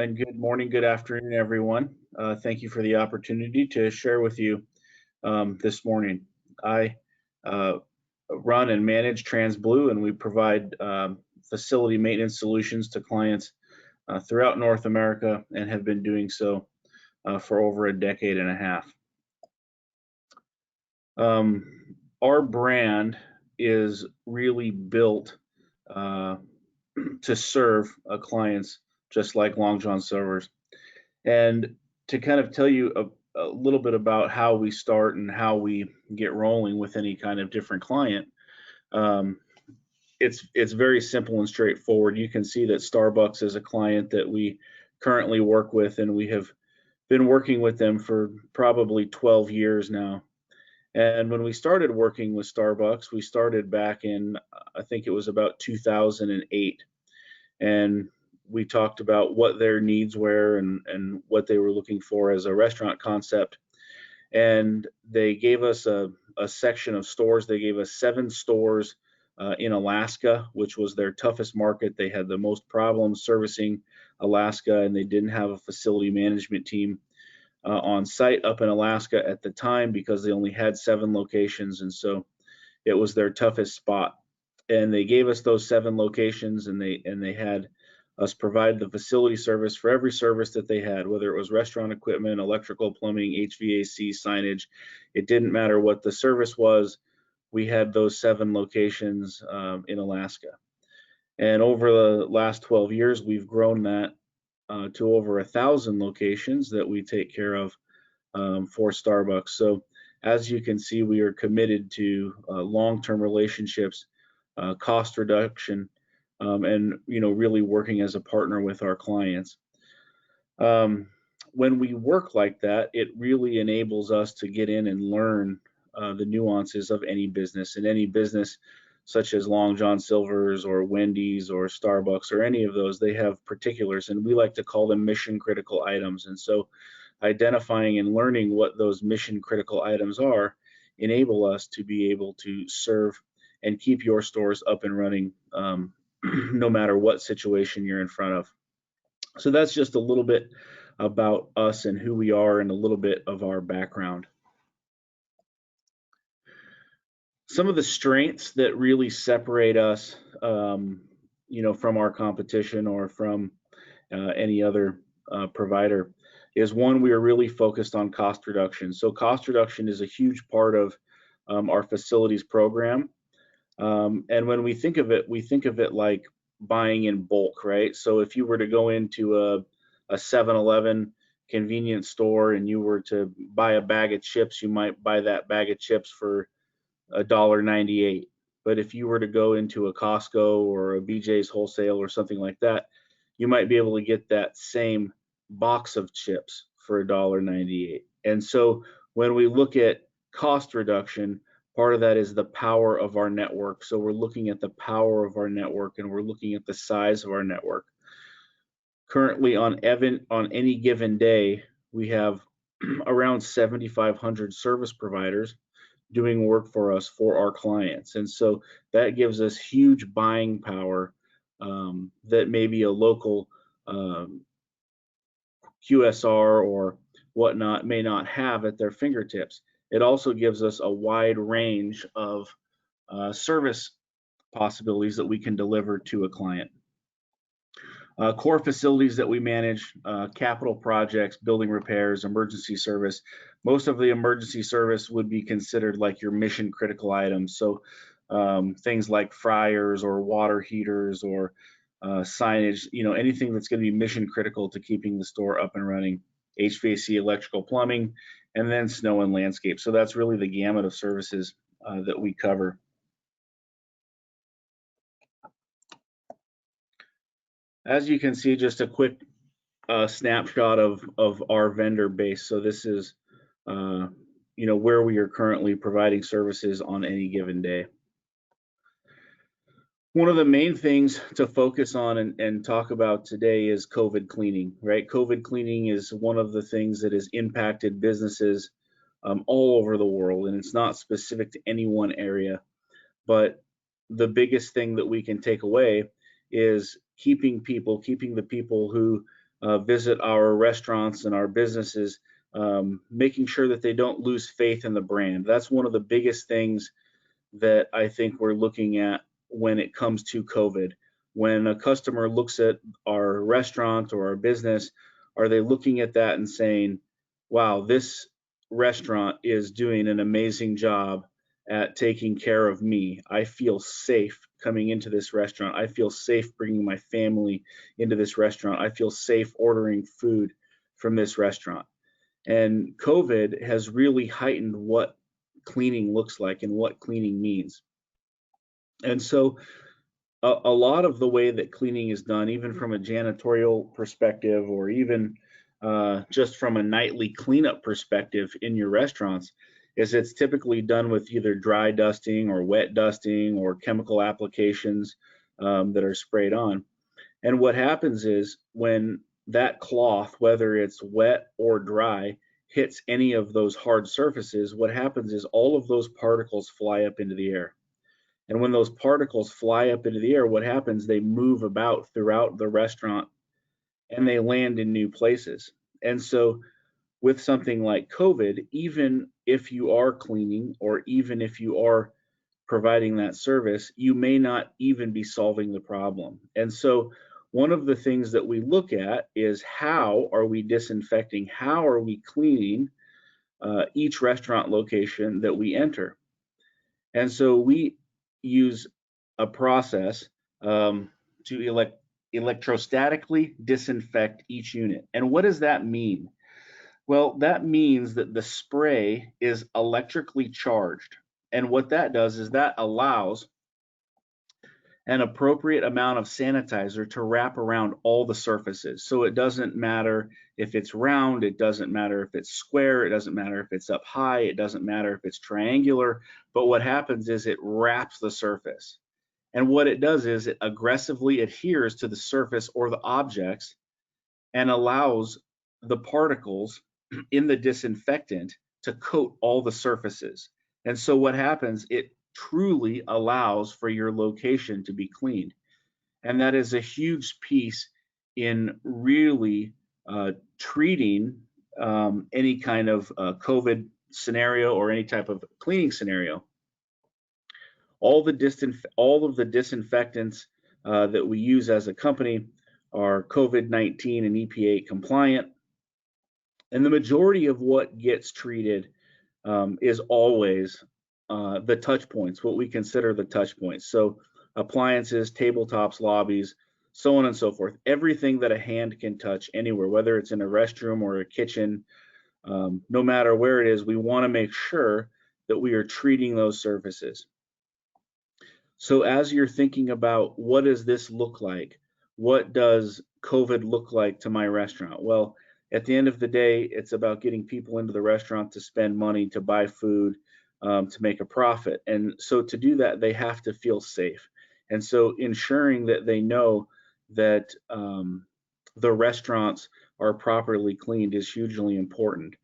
And good morning, good afternoon, everyone. Thank you for the opportunity to share with you this morning. I uh, run and manage TransBlue, and we provide facility maintenance solutions to clients throughout North America and have been doing so for over a decade and a half. Our brand is really built uh, to serve clients just like Long John Silver's. And to kind of tell you a little bit about how we start and how we get rolling with any kind of different client, um, it's very simple and straightforward. You can see that Starbucks is a client that we currently work with, and we have been working with them for probably 12 years now. And when we started working with Starbucks, we started back in, I think it was about 2008. And we talked about what their needs were and what they were looking for as a restaurant concept. And they gave us a section of stores. They gave us 7 stores in Alaska, which was their toughest market. They had the most problems servicing Alaska, and they didn't have a facility management team on site up in Alaska at the time because they only had 7 locations. And so it was their toughest spot. And they gave us those 7 locations, and they had us provide the facility service for every service that they had, whether it was restaurant equipment, electrical, plumbing, HVAC, signage. It didn't matter what the service was. We had those 7 locations in Alaska. And over the last 12 years, we've grown that to over 1,000 locations that we take care of for Starbucks. So as you can see, we are committed to long-term relationships, cost reduction, and really working as a partner with our clients. When we work like that, it really enables us to get in and learn the nuances of any business. And any business such as Long John Silver's or Wendy's or Starbucks or any of those, they have particulars, and we like to call them mission critical items. And so identifying and learning what those mission critical items are enable us to be able to serve and keep your stores up and running no matter what situation you're in front of. So that's just a little bit about us and who we are and a little bit of our background. Some of the strengths that really separate us, from our competition or from any other provider is one, we are really focused on cost reduction. So cost reduction is a huge part of our facilities program. And when we think of it like buying in bulk, right? So if you were to go into a 7-Eleven convenience store and you were to buy a bag of chips, you might buy that bag of chips for $1.98. But if you were to go into a Costco or a BJ's Wholesale or something like that, you might be able to get that same box of chips for $1.98. And so when we look at cost reduction, part of that is the power of our network. So we're looking at the power of our network, and we're looking at the size of our network. Currently on any given day, we have around 7,500 service providers doing work for us for our clients. And so that gives us huge buying power that maybe a local QSR or whatnot may not have at their fingertips. It also gives us a wide range of service possibilities that we can deliver to a client. Core facilities that we manage, capital projects, building repairs, emergency service. Most of the emergency service would be considered like your mission critical items. So things like fryers or water heaters or signage, anything that's going to be mission critical to keeping the store up and running. HVAC, electrical, plumbing, and then snow and landscape. So that's really the gamut of services that we cover. As you can see, just a quick snapshot of our vendor base. So this is, where we are currently providing services on any given day. One of the main things to focus on and talk about today is COVID cleaning, right? COVID cleaning is one of the things that has impacted businesses all over the world, and it's not specific to any one area. But the biggest thing that we can take away is keeping the people who visit our restaurants and our businesses, making sure that they don't lose faith in the brand. That's one of the biggest things that I think we're looking at when it comes to COVID. When a customer looks at our restaurant or our business, are they looking at that and saying, wow, this restaurant is doing an amazing job at taking care of me. I feel safe coming into this restaurant. I feel safe bringing my family into this restaurant. I feel safe ordering food from this restaurant. And COVID has really heightened what cleaning looks like and what cleaning means. And so a lot of the way that cleaning is done, even from a janitorial perspective or even just from a nightly cleanup perspective in your restaurants, is it's typically done with either dry dusting or wet dusting or chemical applications that are sprayed on. And what happens is when that cloth, whether it's wet or dry, hits any of those hard surfaces, what happens is all of those particles fly up into the air. And when those particles fly up into the air, what happens? They move about throughout the restaurant and they land in new places. And so, with something like COVID, even if you are cleaning or even if you are providing that service, you may not even be solving the problem. And so, one of the things that we look at is how are we disinfecting? How are we cleaning each restaurant location that we enter? And so we use a process to electrostatically disinfect each unit. And what does that mean? Well, that means that the spray is electrically charged. And what that does is that allows an appropriate amount of sanitizer to wrap around all the surfaces. So it doesn't matter if it's round, it doesn't matter if it's square, it doesn't matter if it's up high, it doesn't matter if it's triangular, but what happens is it wraps the surface. And what it does is it aggressively adheres to the surface or the objects and allows the particles in the disinfectant to coat all the surfaces. And so what happens, it truly allows for your location to be cleaned. And that is a huge piece in really treating any kind of COVID scenario or any type of cleaning scenario. All of the disinfectants that we use as a company are COVID-19 and EPA compliant. And the majority of what gets treated is always the touch points, what we consider the touch points. So appliances, tabletops, lobbies, so on and so forth. Everything that a hand can touch anywhere, whether it's in a restroom or a kitchen, no matter where it is, we want to make sure that we are treating those surfaces. So as you're thinking about what does this look like? What does COVID look like to my restaurant? Well, at the end of the day, it's about getting people into the restaurant to spend money, to buy food, to make a profit. And so to do that, they have to feel safe. And so ensuring that they know that the restaurants are properly cleaned is hugely important.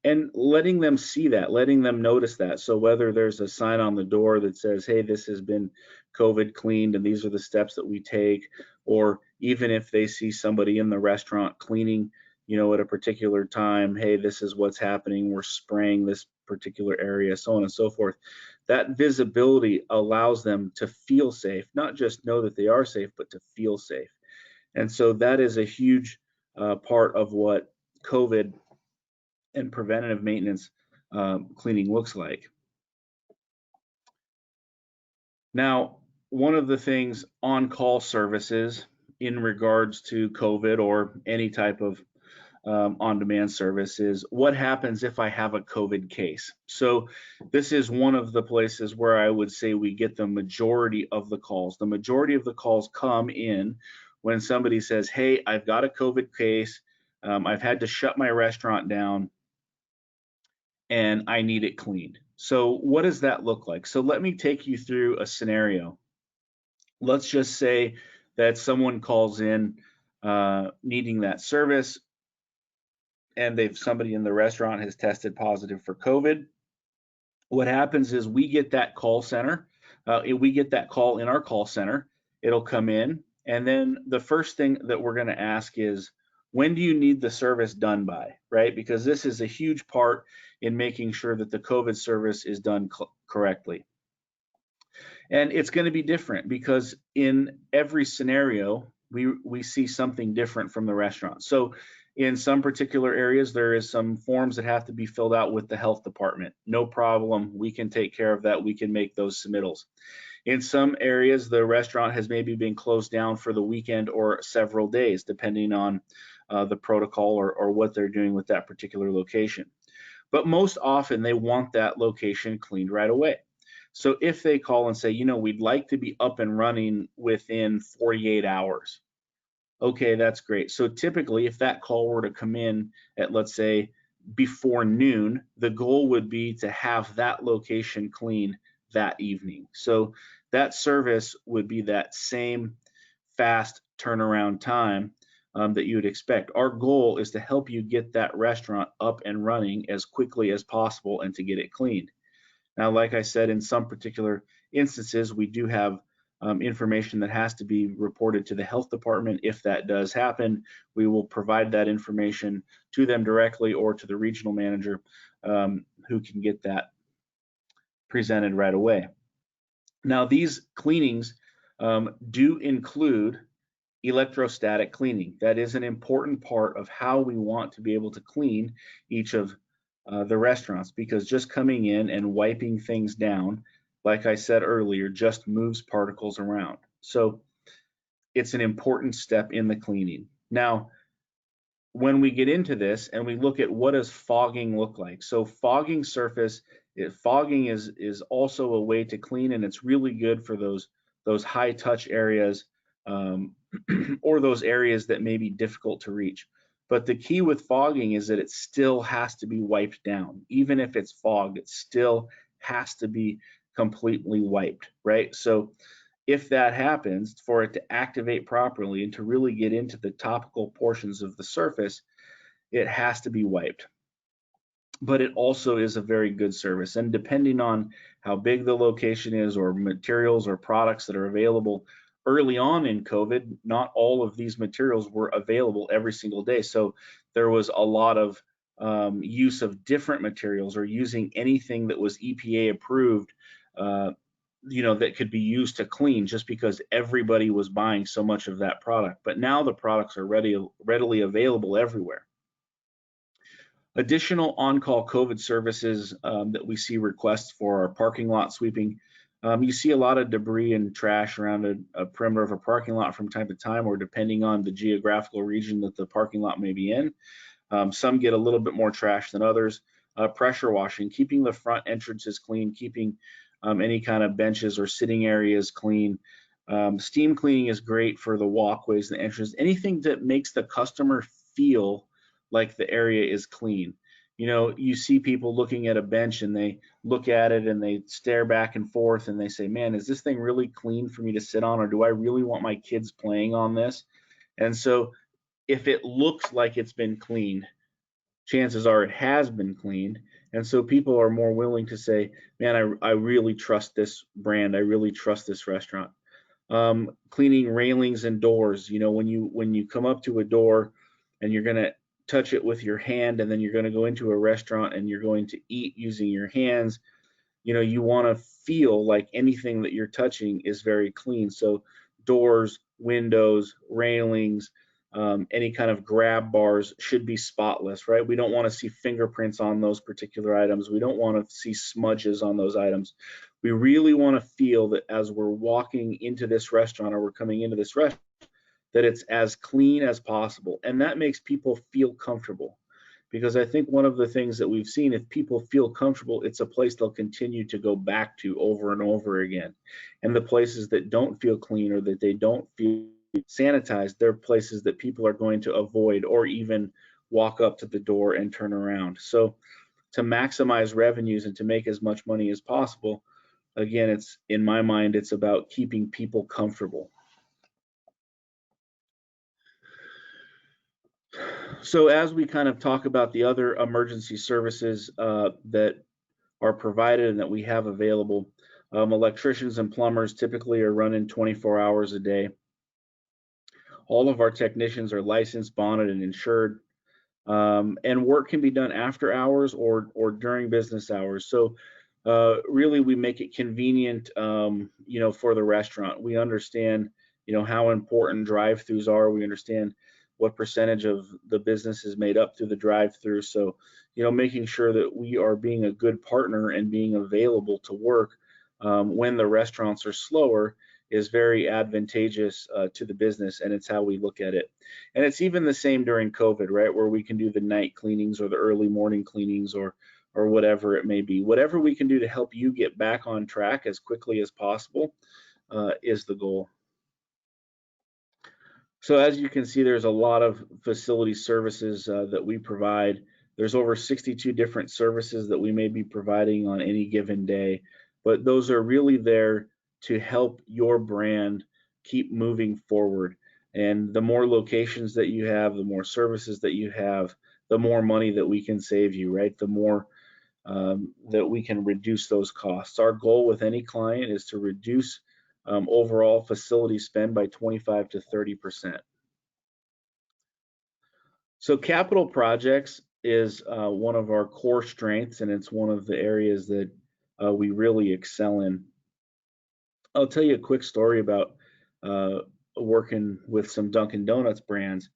And letting them see that, letting them notice that. So whether there's a sign on the door that says, hey, this has been COVID cleaned and these are the steps that we take, or even if they see somebody in the restaurant cleaning, at a particular time, hey, this is what's happening, we're spraying this particular area, so on and so forth. That visibility allows them to feel safe, not just know that they are safe, but to feel safe. And so that is a huge part of what COVID and preventative maintenance cleaning looks like. Now, one of the things on-call services in regards to COVID or any type of on-demand service is what happens if I have a COVID case. So this is one of the places where I would say we get the majority of the calls. The majority of the calls come in when somebody says, hey, I've got a COVID case, I've had to shut my restaurant down, and I need it cleaned. So what does that look like? So let me take you through a scenario. Let's just say that someone calls in needing that service, and somebody in the restaurant has tested positive for COVID. What happens is we get that call center. We get that call in our call center. It'll come in And then the first thing that we're going to ask is, when do you need the service done by, right? Because this is a huge part in making sure that the COVID service is done correctly. And it's going to be different because in every scenario, we see something different from the restaurant. So in some particular areas, there is some forms that have to be filled out with the health department. No problem. We can take care of that. We can make those submittals. In some areas, the restaurant has maybe been closed down for the weekend or several days, depending on the protocol or what they're doing with that particular location. But most often, they want that location cleaned right away. So if they call and say, we'd like to be up and running within 48 hours, okay, that's great. So typically, if that call were to come in at, let's say, before noon, the goal would be to have that location clean that evening. So that service would be that same fast turnaround time that you would expect. Our goal is to help you get that restaurant up and running as quickly as possible and to get it cleaned. Now, like I said, in some particular instances, we do have information that has to be reported to the health department. If that does happen, we will provide that information to them directly or to the regional manager who can get that presented right away. Now, these cleanings do include electrostatic cleaning. That is an important part of how we want to be able to clean each of the restaurants, because just coming in and wiping things down, like I said earlier, just moves particles around. So it's an important step in the cleaning. Now, when we get into this and we look at what does fogging look like, so fogging surface, fogging is also a way to clean, and it's really good for those high touch areas or those areas that may be difficult to reach. But the key with fogging is that it still has to be wiped down. Even if it's fogged, it still has to be completely wiped, right? So if that happens, for it to activate properly and to really get into the topical portions of the surface, it has to be wiped. But it also is a very good service. And depending on how big the location is or materials or products that are available, early on in COVID, not all of these materials were available every single day. So there was a lot of use of different materials or using anything that was EPA approved, that could be used to clean, just because everybody was buying so much of that product. But now the products are readily available everywhere. Additional on-call COVID services that we see requests for are parking lot sweeping. You see a lot of debris and trash around a perimeter of a parking lot from time to time, or depending on the geographical region that the parking lot may be in. Some get a little bit more trash than others. Pressure washing, keeping the front entrances clean, keeping any kind of benches or sitting areas clean. Steam cleaning is great for the walkways and the entrances. Anything that makes the customer feel like the area is clean. You see people looking at a bench and they look at it and they stare back and forth and they say, man, is this thing really clean for me to sit on, or do I really want my kids playing on this? And so if it looks like it's been cleaned, chances are it has been cleaned. And so people are more willing to say, man, I really trust this brand. I really trust this restaurant. Cleaning railings and doors. When you come up to a door and you're going to touch it with your hand, and then you're going to go into a restaurant and you're going to eat using your hands, you want to feel like anything that you're touching is very clean. So doors, windows, railings, any kind of grab bars should be spotless, right? We don't want to see fingerprints on those particular items. We don't want to see smudges on those items. We really want to feel that as we're walking into this restaurant or we're coming into this restaurant, that it's as clean as possible. And that makes people feel comfortable. Because I think one of the things that we've seen, if people feel comfortable, it's a place they'll continue to go back to over and over again. And the places that don't feel clean or that they don't feel sanitized, they're places that people are going to avoid or even walk up to the door and turn around. So to maximize revenues and to make as much money as possible, again, it's, in my mind, it's about keeping people comfortable. So as we kind of talk about the other emergency services that are provided and that we have available, electricians and plumbers typically are running 24 hours a day. All of our technicians are licensed, bonded, and insured. And work can be done after hours or during business hours. So really, we make it convenient, for the restaurant. We understand, how important drive-throughs are. We understand what percentage of the business is made up through the drive-through. So, making sure that we are being a good partner and being available to work when the restaurants are slower is very advantageous to the business, and it's how we look at it. And it's even the same during COVID, right, where we can do the night cleanings or the early morning cleanings or whatever it may be. Whatever we can do to help you get back on track as quickly as possible is the goal. So as you can see, there's a lot of facility services that we provide. There's over 62 different services that we may be providing on any given day, but those are really there to help your brand keep moving forward. And the more locations that you have, the more services that you have, the more money that we can save you, right? The more that we can reduce those costs. Our goal with any client is to reduce overall facility spend by 25 to 30%. So capital projects is one of our core strengths, and it's one of the areas that we really excel in. I'll tell you a quick story about working with some Dunkin' Donuts brands.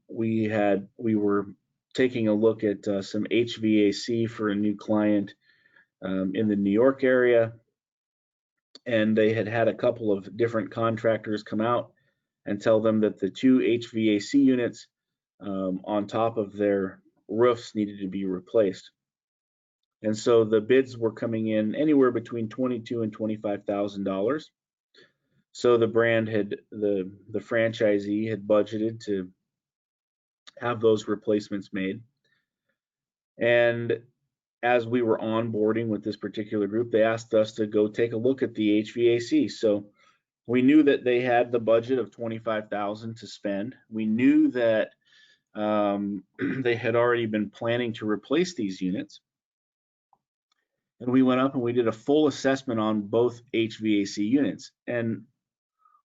We were taking a look at some HVAC for a new client in the New York area, and they had a couple of different contractors come out and tell them that the two HVAC units on top of their roofs needed to be replaced. And so the bids were coming in anywhere between $22,000 and $25,000. So the brand the franchisee had budgeted to have those replacements made. And as we were onboarding with this particular group, they asked us to go take a look at the HVAC. So we knew that they had the budget of $25,000 to spend. We knew that they had already been planning to replace these units. And we went up and we did a full assessment on both HVAC units. And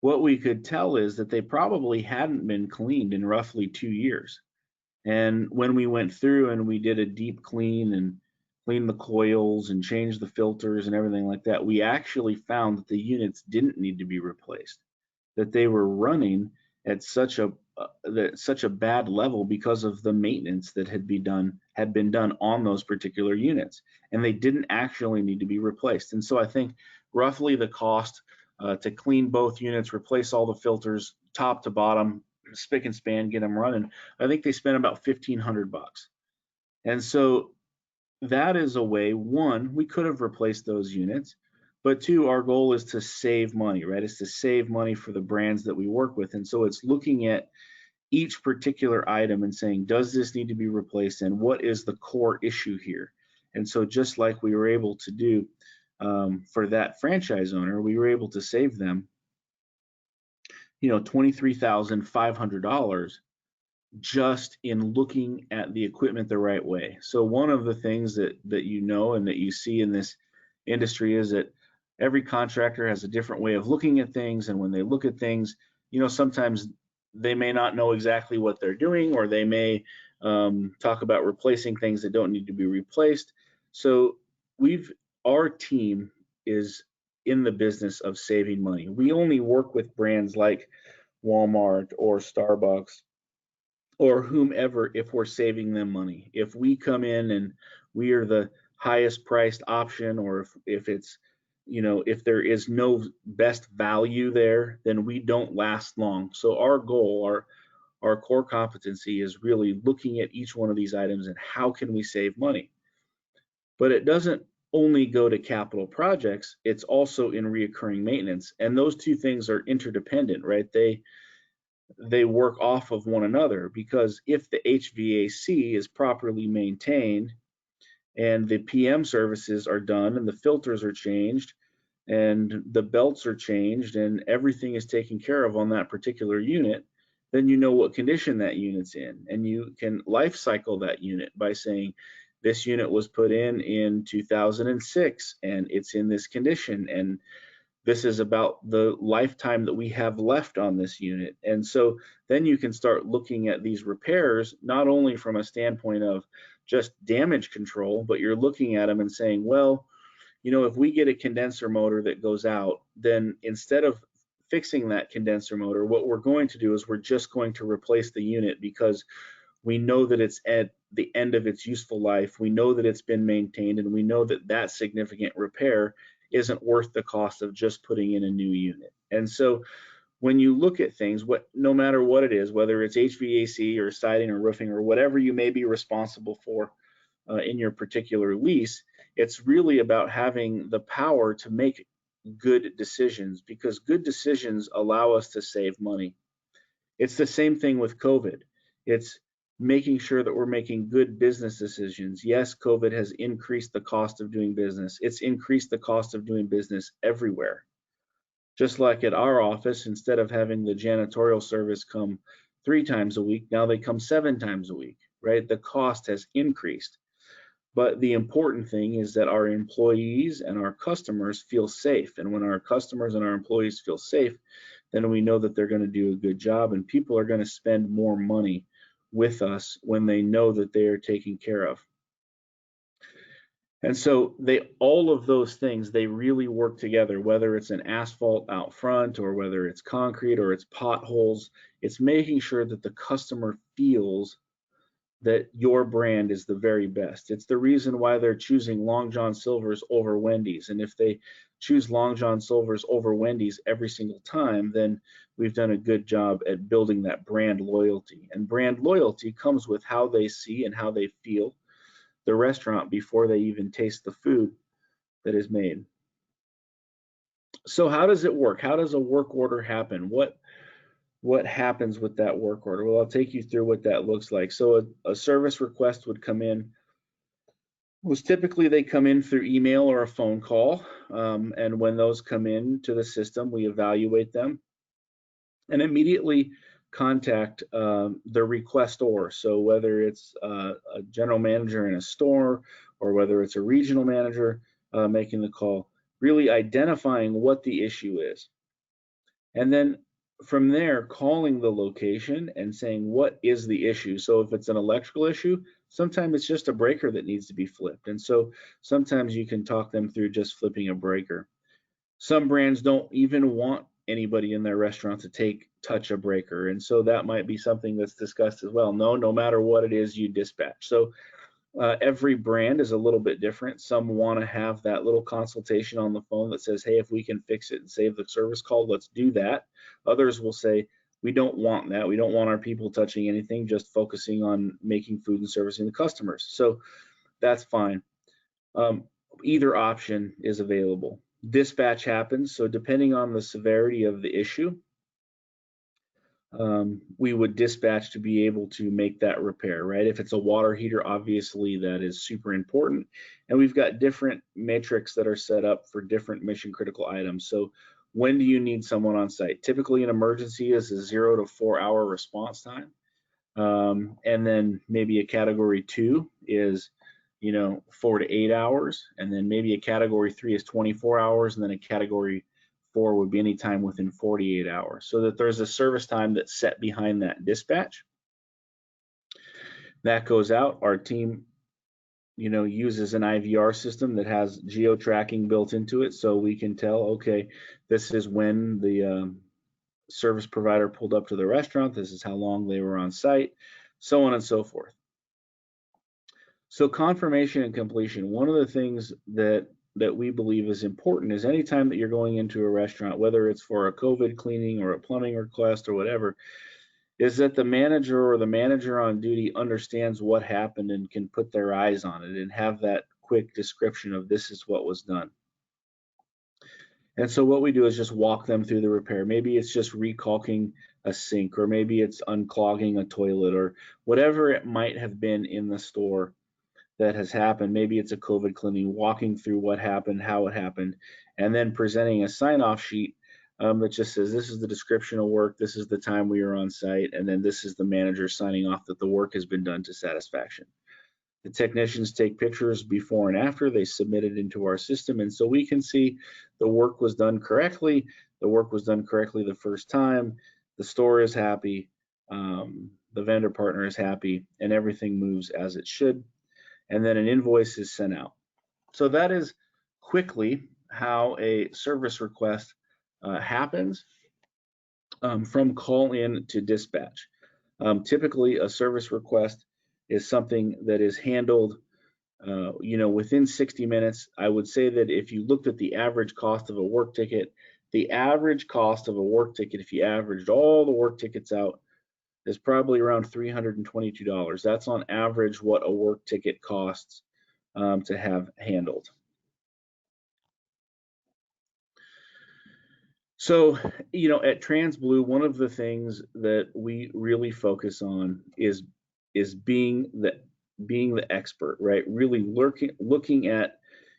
what we could tell is that they probably hadn't been cleaned in roughly 2 years. And when we went through and we did a deep clean and cleaned the coils and changed the filters and everything like that, we actually found that the units didn't need to be replaced, that they were running at such a bad level because of the maintenance that had been done on those particular units, and they didn't actually need to be replaced. And so I think roughly the cost to clean both units, replace all the filters top to bottom, spick and span, get them running, I think they spent about $1,500. And so that is a way, one, we could have replaced those units, but two, our goal is to save money, right? It's to save money for the brands that we work with. And so it's looking at each particular item and saying, does this need to be replaced, and what is the core issue here? And so just like we were able to do for that franchise owner, we were able to save them, $23,500 just in looking at the equipment the right way. So one of the things that you know and that you see in this industry is that every contractor has a different way of looking at things, and when they look at things, sometimes they may not know exactly what they're doing, or they may talk about replacing things that don't need to be replaced. So our team is in the business of saving money. We only work with brands like Walmart or Starbucks or whomever if we're saving them money. If we come in and we are the highest priced option, or if it's, if there is no best value there, then we don't last long. So our goal, our core competency is really looking at each one of these items and how can we save money. But it doesn't only go to capital projects, it's also in reoccurring maintenance. And those two things are interdependent, right? They work off of one another, because if the HVAC is properly maintained and the PM services are done and the filters are changed and the belts are changed and everything is taken care of on that particular unit, then you know what condition that unit's in, and you can life cycle that unit by saying, this unit was put in 2006 and it's in this condition, and This is about the lifetime that we have left on this unit. And so then you can start looking at these repairs, not only from a standpoint of just damage control, but you're looking at them and saying, well, if we get a condenser motor that goes out, then instead of fixing that condenser motor, what we're going to do is we're just going to replace the unit because we know that it's at the end of its useful life. We know that it's been maintained, and we know that that significant repair isn't worth the cost of just putting in a new unit. And so when you look at things, no matter what it is, whether it's HVAC or siding or roofing or whatever you may be responsible for in your particular lease, it's really about having the power to make good decisions, because good decisions allow us to save money. It's the same thing with COVID. It's making sure that we're making good business decisions. Yes, COVID has increased the cost of doing business. It's increased the cost of doing business everywhere. Just like at our office, instead of having the janitorial service come 3 times a week, now they come 7 times a week, right? The cost has increased. But the important thing is that our employees and our customers feel safe. And when our customers and our employees feel safe, then we know that they're going to do a good job, and people are going to spend more money with us when they know that they are taken care of. And so all of those things, they really work together, whether it's an asphalt out front or whether it's concrete or it's potholes. It's making sure that the customer feels that your brand is the very best. It's the reason why they're choosing Long John Silver's over Wendy's. And if they choose Long John Silver's over Wendy's every single time, then we've done a good job at building that brand loyalty. And brand loyalty comes with how they see and how they feel the restaurant before they even taste the food that is made. So how does it work? How does a work order happen? What happens with that work order? Well, I'll take you through what that looks like. So a service request would come in. Most typically they come in through email or a phone call. And when those come in to the system, we evaluate them and immediately contact the requestor. So whether it's a general manager in a store or whether it's a regional manager making the call, really identifying what the issue is. And then from there, calling the location and saying, what is the issue? So if it's an electrical issue, sometimes it's just a breaker that needs to be flipped. And so sometimes you can talk them through just flipping a breaker. Some brands don't even want anybody in their restaurant to touch a breaker. And so that might be something that's discussed as well. No matter what it is, you dispatch. So every brand is a little bit different. Some want to have that little consultation on the phone that says, hey, if we can fix it and save the service call, let's do that. Others will say, we don't want that. We don't want our people touching anything, just focusing on making food and servicing the customers. So that's fine. Either option is available. Dispatch happens. So depending on the severity of the issue, we would dispatch to be able to make that repair, right? If it's a water heater, obviously that is super important. And we've got different metrics that are set up for different mission critical items. So when do you need someone on site? Typically an emergency is a 0 to 4 hour response time. And then maybe a category 2 is 4 to 8 hours. And then maybe a category 3 is 24 hours. And then a category 4 would be any time within 48 hours, so that there's a service time that's set behind that dispatch. That goes out. Our team, uses an IVR system that has Geo Tracking built into it, so we can tell, okay, this is when the service provider pulled up to the restaurant, this is how long they were on site, so on and so forth. So confirmation and completion. One of the things that we believe is important is anytime that you're going into a restaurant, whether it's for a COVID cleaning or a plumbing request or whatever, is that the manager or the manager on duty understands what happened and can put their eyes on it and have that quick description of this is what was done. And so what we do is just walk them through the repair. Maybe it's just recalking a sink, or maybe it's unclogging a toilet, or whatever it might have been in the store that has happened. Maybe it's a COVID cleaning, walking through what happened, how it happened, and then presenting a sign-off sheet that just says, this is the description of work, this is the time we are on site, and then this is the manager signing off that the work has been done to satisfaction. The technicians take pictures before and after, they submit it into our system, and so we can see the work was done correctly. The work was done correctly the first time. The store is happy. The vendor partner is happy, and everything moves as it should. And then an invoice is sent out. So that is quickly how a service request happens from call in to dispatch. Typically, a service request is something that is handled within 60 minutes. I would say that if you looked at the average cost of a work ticket, the average cost of a work ticket, if you averaged all the work tickets out, is probably around $322. That's on average what a work ticket costs to have handled. So, at TransBlue, one of the things that we really focus on is being the expert, right? Really looking at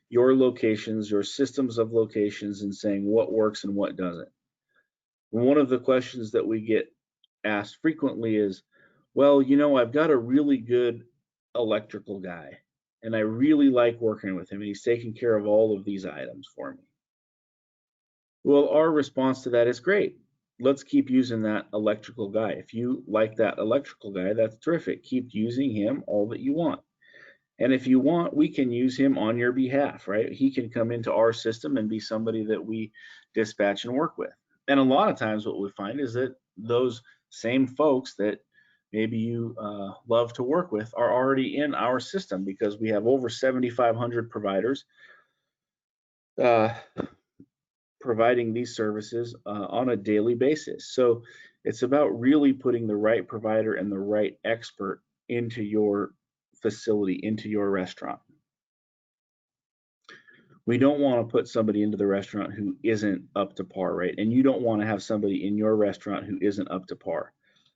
your locations, your systems of locations, and saying what works and what doesn't. One of the questions that we get asked frequently is, well, I've got a really good electrical guy, and I really like working with him, and he's taking care of all of these items for me. Well, our response to that is great. Let's keep using that electrical guy. If you like that electrical guy, that's terrific. Keep using him all that you want. And if you want, we can use him on your behalf, right? He can come into our system and be somebody that we dispatch and work with. And a lot of times what we find is that those same folks that maybe you love to work with are already in our system, because we have over 7,500 providers providing these services on a daily basis. So it's about really putting the right provider and the right expert into your facility, into your restaurant. We don't want to put somebody into the restaurant who isn't up to par, right? And you don't want to have somebody in your restaurant who isn't up to par.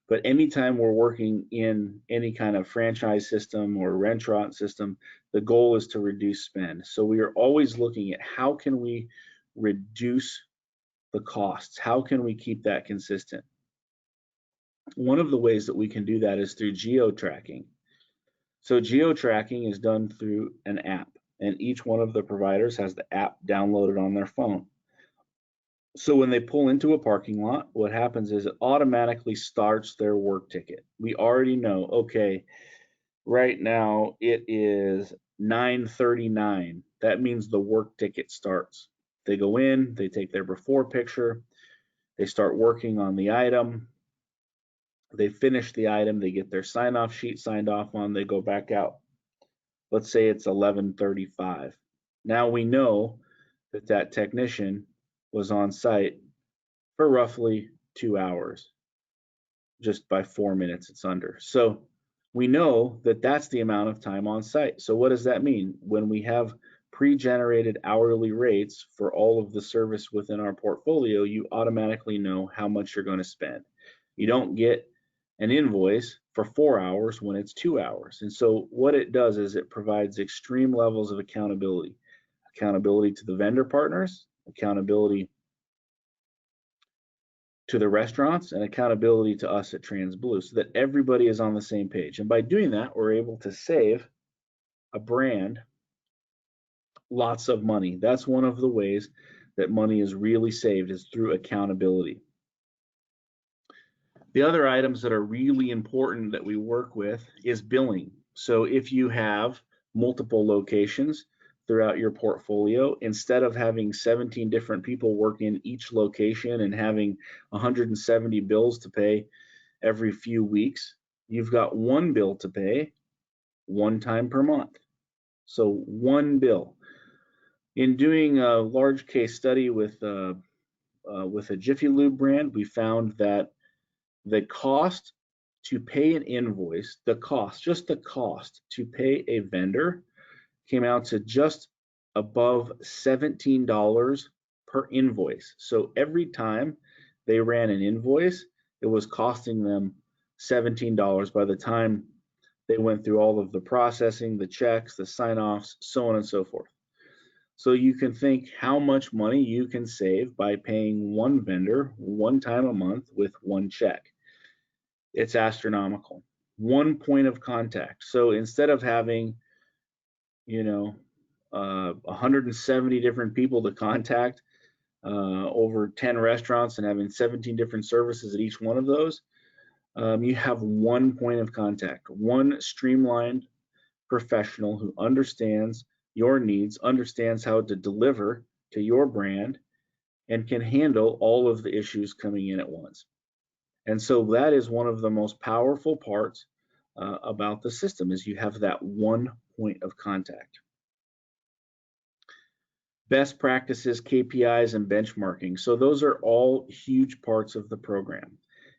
But anytime we're working in any kind of franchise system or restaurant system, the goal is to reduce spend. So we are always looking at how can we reduce the costs? How can we keep that consistent? One of the ways that we can do that is through Geo Tracking. So Geo Tracking is done through an app, and each one of the providers has the app downloaded on their phone. So when they pull into a parking lot, what happens is it automatically starts their work ticket. We already know, okay, right now it is 9:39. That means the work ticket starts. They go in, they take their before picture, they start working on the item, they finish the item, they get their sign-off sheet signed off on, they go back out. Let's say it's 11:35. Now we know that that technician was on site for roughly 2 hours. Just by 4 minutes, it's under. So we know that that's the amount of time on site. So what does that mean? When we have pre-generated hourly rates for all of the service within our portfolio, you automatically know how much you're going to spend. You don't get an invoice for 4 hours when it's 2 hours. And so what it does is it provides extreme levels of accountability. Accountability to the vendor partners, accountability to the restaurants, and accountability to us at TransBlue, so that everybody is on the same page. And by doing that, we're able to save a brand lots of money. That's one of the ways that money is really saved, is through accountability. The other items that are really important that we work with is billing. So if you have multiple locations throughout your portfolio, instead of having 17 different people work in each location and having 170 bills to pay every few weeks, you've got one bill to pay one time per month. So one bill. In doing a large case study with a Jiffy Lube brand, we found that the cost to pay an invoice, just the cost to pay a vendor, came out to just above $17 per invoice. So every time they ran an invoice, it was costing them $17 by the time they went through all of the processing, the checks, the sign-offs, so on and so forth. So you can think how much money you can save by paying one vendor one time a month with one check. It's astronomical. One point of contact. So instead of having, 170 different people to contact over 10 restaurants and having 17 different services at each one of those, you have one point of contact, one streamlined professional who understands your needs, understands how to deliver to your brand, and can handle all of the issues coming in at once. And so that is one of the most powerful parts about the system, is you have that one point of contact. Best practices, KPIs, and benchmarking. So those are all huge parts of the program.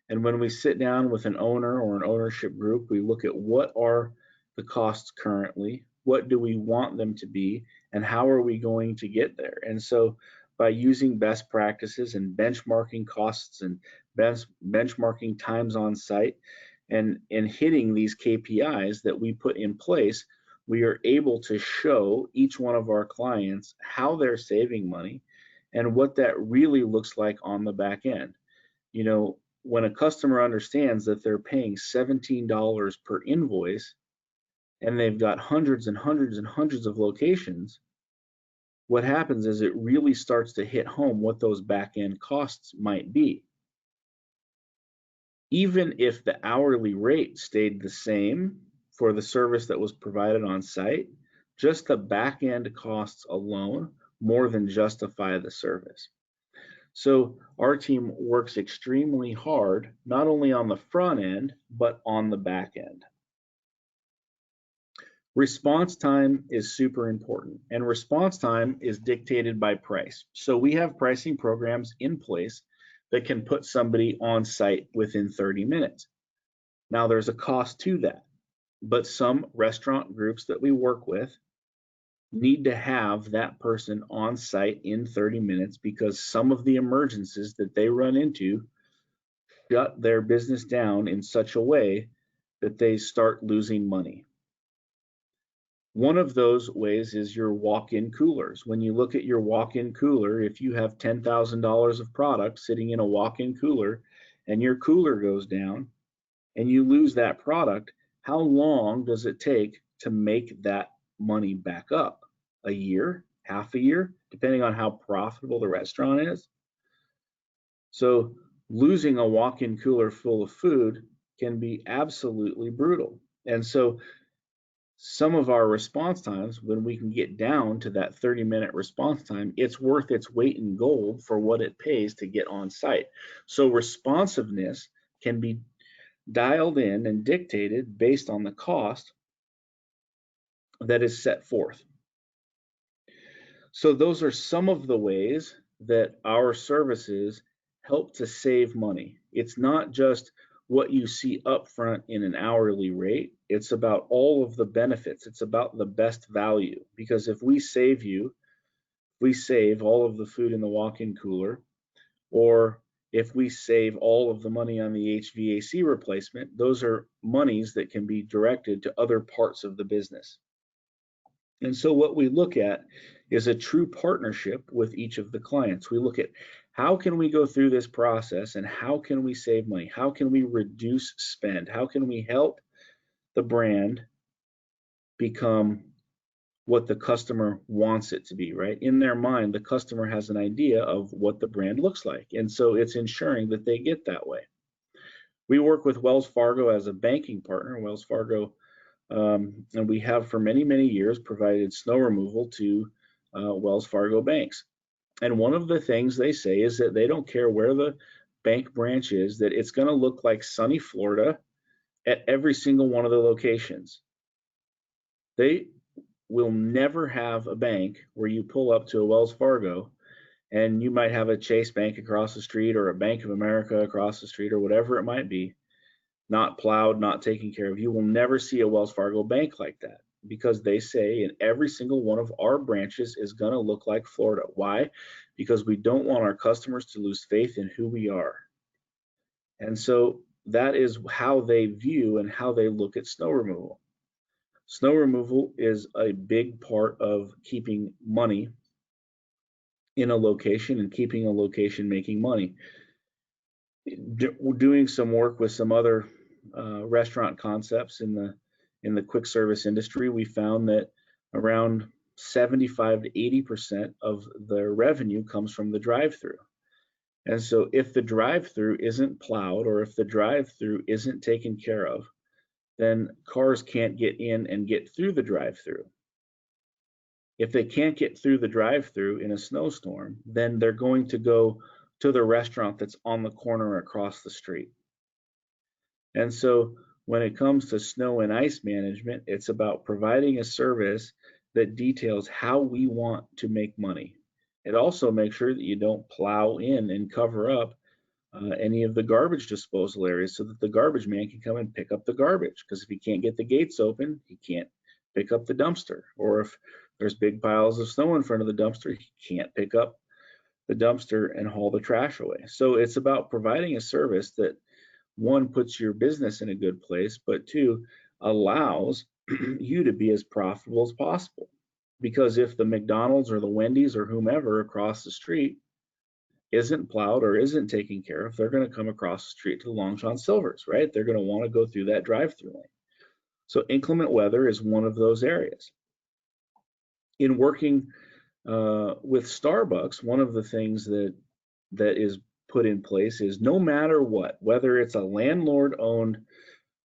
And when we sit down with an owner or an ownership group, we look at what are the costs currently, what do we want them to be, and how are we going to get there. And so by using best practices and benchmarking costs and benchmarking times on site and hitting these KPIs that we put in place, we are able to show each one of our clients how they're saving money and what that really looks like on the back end. You know, when a customer understands that they're paying $17 per invoice and they've got hundreds and hundreds and hundreds of locations, what happens is it really starts to hit home what those back end costs might be. Even if the hourly rate stayed the same for the service that was provided on site, just the back end costs alone more than justify the service. So our team works extremely hard, not only on the front end, but on the back end. Response time is super important, and response time is dictated by price. So we have pricing programs in place that can put somebody on site within 30 minutes. Now there's a cost to that, but some restaurant groups that we work with need to have that person on site in 30 minutes because some of the emergencies that they run into shut their business down in such a way that they start losing money. One of those ways is your walk-in coolers. When you look at your walk-in cooler, if you have $10,000 of product sitting in a walk-in cooler and your cooler goes down and you lose that product, how long does it take to make that money back up? A year, half a year, depending on how profitable the restaurant is. So losing a walk-in cooler full of food can be absolutely brutal. And so some of our response times, when we can get down to that 30-minute response time, it's worth its weight in gold for what it pays to get on site. So responsiveness can be dialed in and dictated based on the cost that is set forth. So those are some of the ways that our services help to save money. It's not just what you see up front in an hourly rate. It's about all of the benefits. It's about the best value. Because if we save all of the food in the walk-in cooler, or if we save all of the money on the HVAC replacement, those are monies that can be directed to other parts of the business. And so what we look at is a true partnership with each of the clients. We look at how can we go through this process and how can we save money? How can we reduce spend? How can we help the brand become what the customer wants it to be, right? In their mind, the customer has an idea of what the brand looks like. And so it's ensuring that they get that way. We work with Wells Fargo as a banking partner. Wells Fargo, and we have for many, many years provided snow removal to Wells Fargo banks. And one of the things they say is that they don't care where the bank branch is, that it's going to look like sunny Florida at every single one of the locations. They will never have a bank where you pull up to a Wells Fargo and you might have a Chase Bank across the street or a Bank of America across the street or whatever it might be, not plowed, not taken care of. You will never see a Wells Fargo bank like that, because they say in every single one of our branches is going to look like Florida. Why? Because we don't want our customers to lose faith in who we are. And so that is how they view and how they look at snow removal. Snow removal is a big part of keeping money in a location and keeping a location making money. Doing some work with some other restaurant concepts in the quick service industry, we found that around 75 to 80% of their revenue comes from the drive-through. And so if the drive-through isn't plowed, or if the drive-through isn't taken care of, then cars can't get in and get through the drive-through. If they can't get through the drive-through in a snowstorm, then they're going to go to the restaurant that's on the corner across the street. And so when it comes to snow and ice management, it's about providing a service that details how we want to make money. It also makes sure that you don't plow in and cover up any of the garbage disposal areas so that the garbage man can come and pick up the garbage. Because if he can't get the gates open, he can't pick up the dumpster. Or if there's big piles of snow in front of the dumpster, he can't pick up the dumpster and haul the trash away. So it's about providing a service that, one, puts your business in a good place, but two, allows you to be as profitable as possible. Because if the McDonald's or the Wendy's or whomever across the street isn't plowed or isn't taken care of, they're going to come across the street to the Long John Silver's, right? They're going to want to go through that drive-through lane. So inclement weather is one of those areas. In working with Starbucks, one of the things that is put in place is no matter what, whether it's a landlord-owned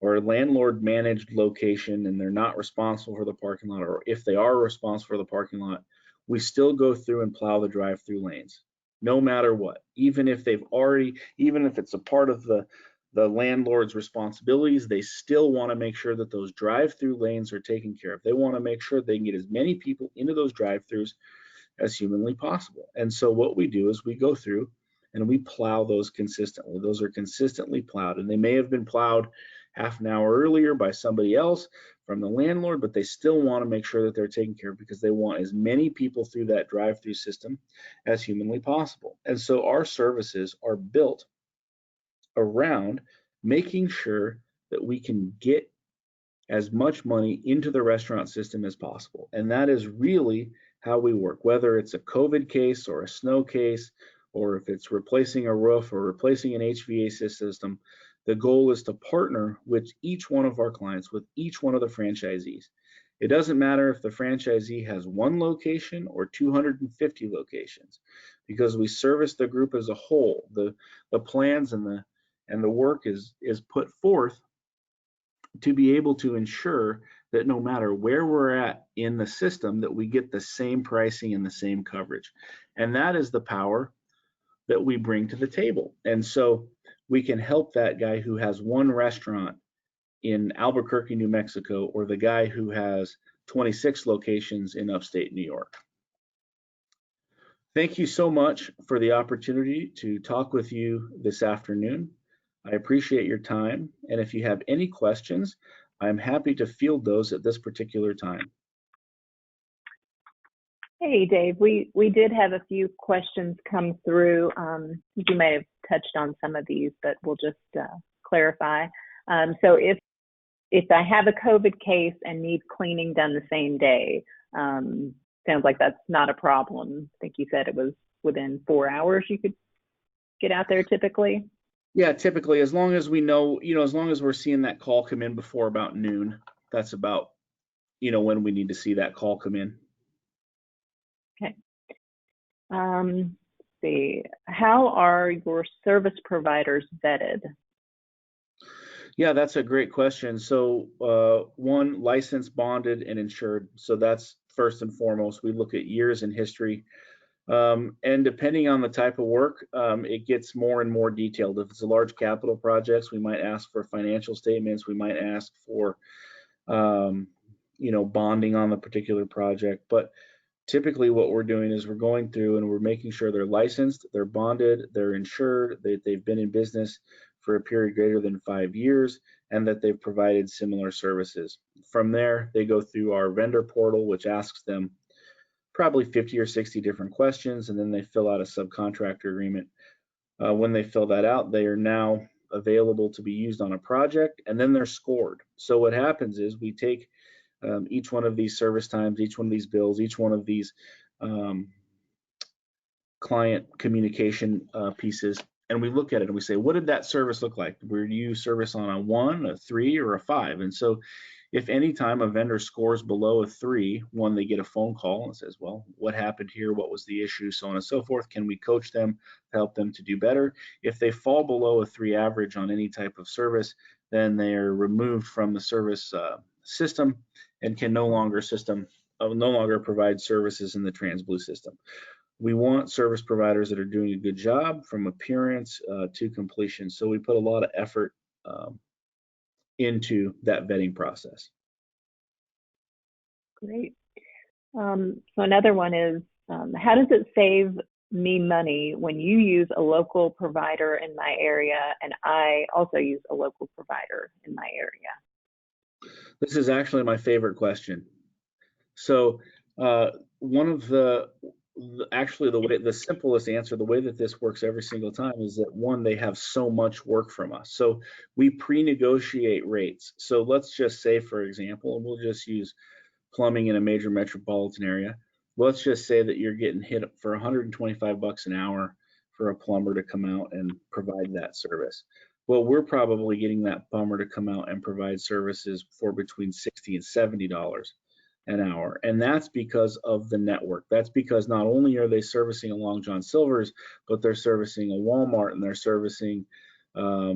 or a landlord-managed location and they're not responsible for the parking lot, or if they are responsible for the parking lot, we still go through and plow the drive-through lanes, no matter what. Even if it's a part of the landlord's responsibilities, they still want to make sure that those drive-through lanes are taken care of. They want to make sure they can get as many people into those drive-throughs as humanly possible. And so what we do is we go through and we plow those consistently. Those are consistently plowed, and they may have been plowed half an hour earlier by somebody else from the landlord, but they still want to make sure that they're taken care of because they want as many people through that drive-through system as humanly possible. And so our services are built around making sure that we can get as much money into the restaurant system as possible. And that is really how we work, whether it's a COVID case or a snow case, or if it's replacing a roof or replacing an HVAC system. The goal is to partner with each one of our clients, with each one of the franchisees. It doesn't matter if the franchisee has one location or 250 locations, because we service the group as a whole. The plans and the work is put forth to be able to ensure that no matter where we're at in the system, that we get the same pricing and the same coverage. And that is the power that we bring to the table. And so we can help that guy who has one restaurant in Albuquerque, New Mexico, or the guy who has 26 locations in upstate New York. Thank you so much for the opportunity to talk with you this afternoon. I appreciate your time, and if you have any questions, I'm happy to field those at this particular time. Hey, Dave, we did have a few questions come through. You may have touched on some of these, but we'll just clarify. So if I have a COVID case and need cleaning done the same day, sounds like that's not a problem. I think you said it was within 4 hours you could get out there typically. Yeah, typically, as long as we know, as long as we're seeing that call come in before about noon, that's about, when we need to see that call come in. Okay. See, how are your service providers vetted? Yeah, that's a great question. So one, licensed, bonded, and insured. So that's first and foremost. We look at years in history. And depending on the type of work, it gets more and more detailed. If it's a large capital projects, we might ask for financial statements. We might ask for, bonding on the particular project. But typically what we're doing is we're going through and we're making sure they're licensed, they're bonded, they're insured, they've been in business for a period greater than 5 years, and that they've provided similar services. From there, they go through our vendor portal, which asks them probably 50 or 60 different questions, and then they fill out a subcontractor agreement. When they fill that out, they are now available to be used on a project, and then they're scored. So what happens is we take each one of these service times, each one of these bills, each one of these client communication pieces, and we look at it and we say, what did that service look like? Were you service on a 1, a 3, or a 5? And so If any time a vendor scores below a 3, one, they get a phone call and says, well, what happened here? What was the issue? So on and so forth. Can we coach them to help them to do better? If they fall below a 3 average on any type of service, then they are removed from the service system and can no longer provide services in the TransBlue system. We want service providers that are doing a good job from appearance to completion. So we put a lot of effort into that vetting process. Great. So another one is, how does it save me money when you use a local provider in my area and I also use a local provider in my area? This is actually my favorite question. So one of the simplest answer, the way that this works every single time is that, one, they have so much work from us. So we pre-negotiate rates. So let's just say, for example, and we'll just use plumbing in a major metropolitan area. Let's just say that you're getting hit for 125 bucks an hour for a plumber to come out and provide that service. Well, we're probably getting that plumber to come out and provide services for between $60 and $70 an hour. And that's because of the network. That's because not only are they servicing a Long John Silver's, but they're servicing a Walmart, and they're servicing, a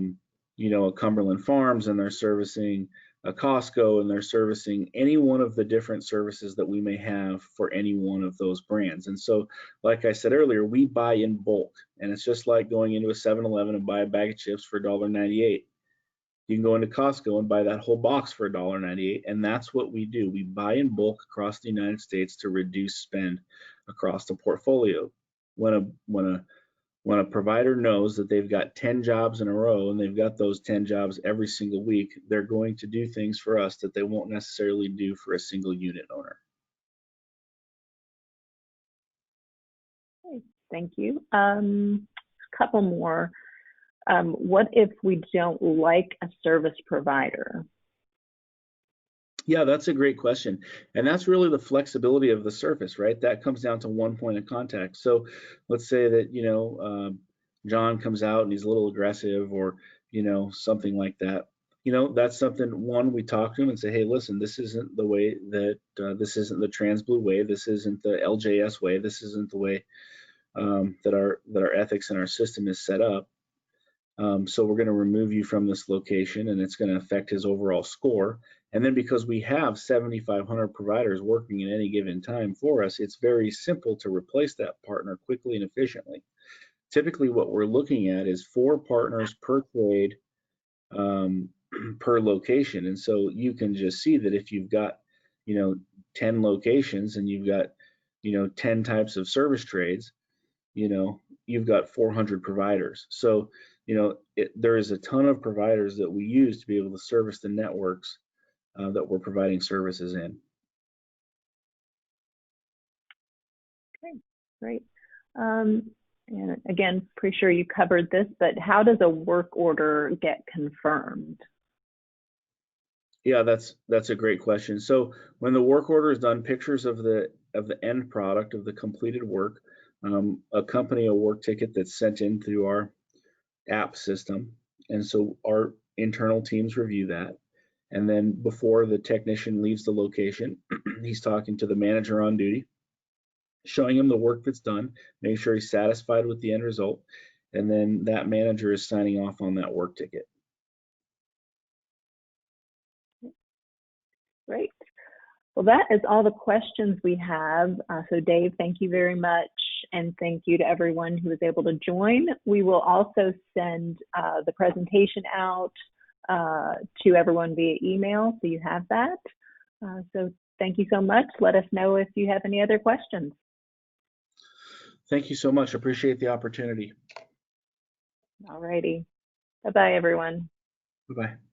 Cumberland Farms, and they're servicing a Costco, and they're servicing any one of the different services that we may have for any one of those brands. And so, like I said earlier, we buy in bulk, and it's just like going into a 7-Eleven and buy a bag of chips for $1.98. You can go into Costco and buy that whole box for $1.98, and that's what we do. We buy in bulk across the United States to reduce spend across the portfolio. When a provider knows that they've got 10 jobs in a row and they've got those 10 jobs every single week, they're going to do things for us that they won't necessarily do for a single unit owner. Okay, thank you. A couple more. What if we don't like a service provider? Yeah, that's a great question. And that's really the flexibility of the service, right? That comes down to one point of contact. So let's say that, John comes out and he's a little aggressive, or, something like that. That's something, one, we talk to him and say, hey, listen, this isn't the way that, this isn't the TransBlue way. This isn't the LJS way. This isn't the way that our ethics and our system is set up. So we're going to remove you from this location, and it's going to affect his overall score. And then because we have 7,500 providers working at any given time for us, it's very simple to replace that partner quickly and efficiently. Typically, what we're looking at is 4 partners per trade per location. And so you can just see that if you've got, 10 locations and you've got, 10 types of service trades, you've got 400 providers. So, there is a ton of providers that we use to be able to service the networks that we're providing services in. Okay, great. And again, pretty sure you covered this, but how does a work order get confirmed? Yeah, that's a great question. So when the work order is done, pictures of the end product of the completed work accompany a work ticket that's sent in through our app system. And so our internal teams review that. And then before the technician leaves the location, he's talking to the manager on duty, showing him the work that's done, making sure he's satisfied with the end result. And then that manager is signing off on that work ticket. Great. Well, that is all the questions we have. So Dave, thank you very much. And thank you to everyone who was able to join. We will also send the presentation out to everyone via email, so you have that. So thank you so much. Let us know if you have any other questions. Thank you so much. Appreciate the opportunity. All righty. Bye-bye, everyone. Bye-bye.